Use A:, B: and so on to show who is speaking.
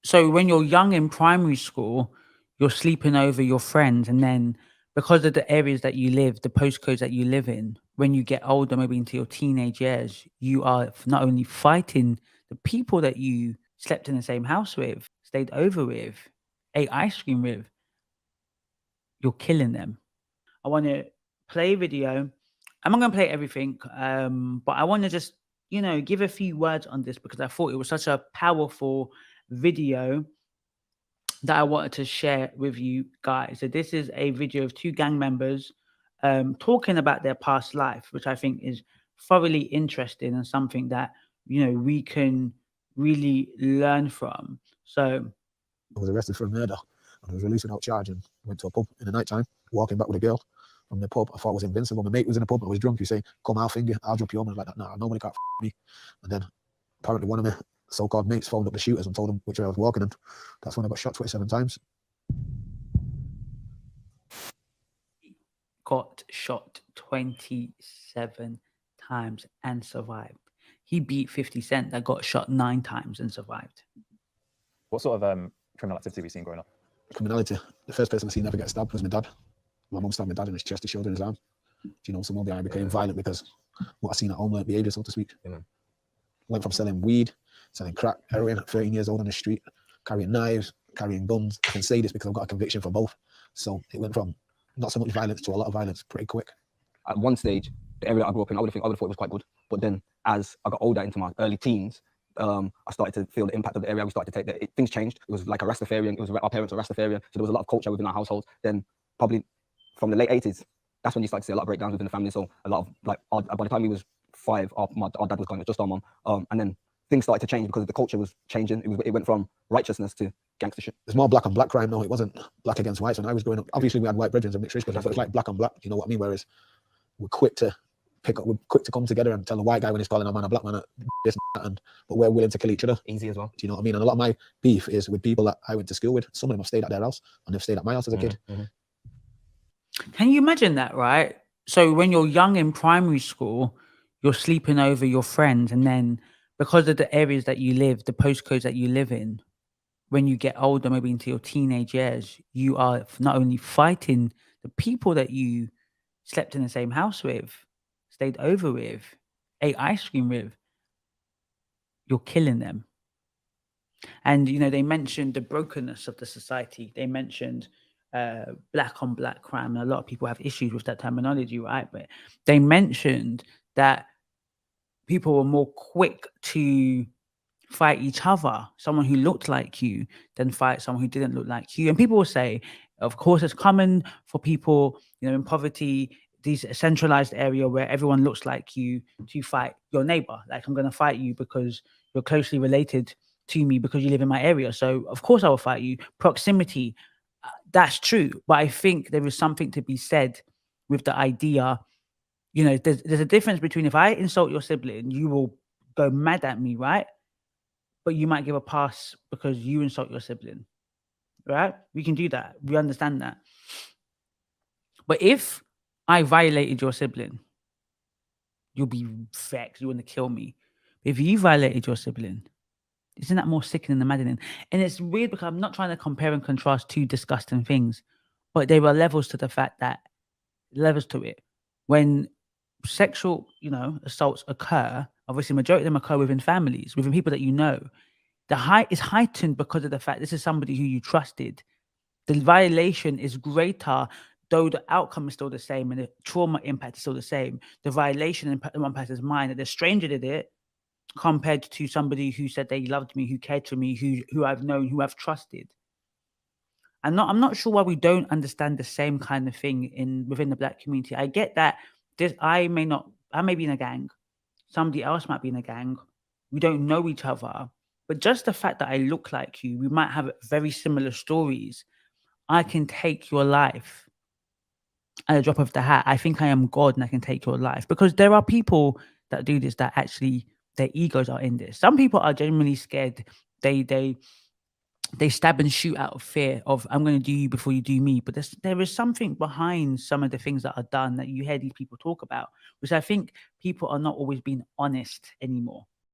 A: So when you're young in primary school, you're sleeping over your friends, and then because of the areas that you live, the postcodes that you live in, when you get older, maybe into your teenage years, you are not only fighting the people that you slept in the same house with, stayed over with, ate ice cream with, you're killing them. I want to play a video. I'm not going to play everything, but I want to just, give a few words on this because I thought it was such a powerful video that I wanted to share with you guys. So this is a video of two gang members talking about their past life, which I think is thoroughly interesting and something that we can really learn from. So
B: I was arrested for a murder and I was released without charge and went to a pub in the night time, walking back with a girl from the pub. I thought I was invincible. My mate was in the pub, I was drunk. He was saying, "Come, I'll finger, I'll jump you home." I was like, that. "Nah, nobody can't me." And then apparently one of my so-called mates phoned up the shooters and told them which way I was walking, and that's when I got shot 27 times.
A: Got shot 27 times and survived. He beat 50 Cent that got shot 9 times and survived.
C: What sort of criminal activity have you seen growing up?
B: Criminality. The first person I seen never get stabbed was my dad. My mum stabbed my dad in his chest, his shoulder, and his arm. Some of the I became violent because what I seen at home learned behaviour, so to speak. Went from selling weed, selling crack, heroin at 13 years old on the street, carrying knives, carrying guns. I can say this because I've got a conviction for both. So it went from not so much violence to a lot of violence pretty quick.
D: At one stage, the area I grew up in, I would have thought it was quite good. But then as I got older into my early teens, I started to feel the impact of the area. We started to take things changed. It was like a Rastafarian. It was our parents were Rastafarian. So there was a lot of culture within our household. Then probably from the late 80s, that's when you start to see a lot of breakdowns within the family. So a lot of by the time we was 5, our dad was gone. It was just our mum. And then things started to change because the culture was changing. It went from righteousness to gangstership.
B: There's more black on black crime now. It wasn't black against whites when I was growing up. Obviously, we had white brethren and mixed race, but it's like black on black. You know what I mean? Whereas we're quick to pick up, we're quick to come together and tell a white guy when he's calling a man a black man this and that, but we're willing to kill each other.
D: Easy as well.
B: Do you know what I mean? And a lot of my beef is with people that I went to school with. Some of them have stayed at their house and they've stayed at my house as a kid.
A: Can you imagine that, right? So when you're young in primary school, you're sleeping over your friends, and then because of the areas that you live, the postcodes that you live in, when you get older, maybe into your teenage years, you are not only fighting the people that you slept in the same house with, stayed over with, ate ice cream with, you're killing them. And, they mentioned the brokenness of the society. They mentioned black on black crime. And a lot of people have issues with that terminology, right? But they mentioned that people were more quick to fight each other, someone who looked like you, than fight someone who didn't look like you. And people will say, of course, it's common for people, in poverty, these centralized area where everyone looks like you, to fight your neighbor. Like, I'm going to fight you because you're closely related to me because you live in my area. So of course I will fight you. Proximity, that's true. But I think there is something to be said with the idea, there's a difference between if I insult your sibling, you will go mad at me, right? But you might give a pass because you insult your sibling, right? We can do that. We understand that. But if I violated your sibling, you'll be vexed. You want to kill me. If you violated your sibling, isn't that more sickening than maddening? And it's weird because I'm not trying to compare and contrast two disgusting things, but there were levels to the fact that, levels to it. When sexual, assaults occur, obviously majority of them occur within families, within people that you know. The height is heightened because of the fact this is somebody who you trusted. The violation is greater, though the outcome is still the same and the trauma impact is still the same. The violation in one person's mind that the stranger did it compared to somebody who said they loved me, who cared for me, who I've known, who I've trusted. I'm not sure why we don't understand the same kind of thing within the black community. I get that I may be in a gang. Somebody else might be in a gang. We don't know each other. But just the fact that I look like you, we might have very similar stories. I can take your life at a drop of the hat. I think I am God and I can take your life. Because there are people that do this that actually, their egos are in this. Some people are genuinely scared. They stab and shoot out of fear of, I'm going to do you before you do me. But there is something behind some of the things that are done that you hear these people talk about, which I think people are not always being honest anymore.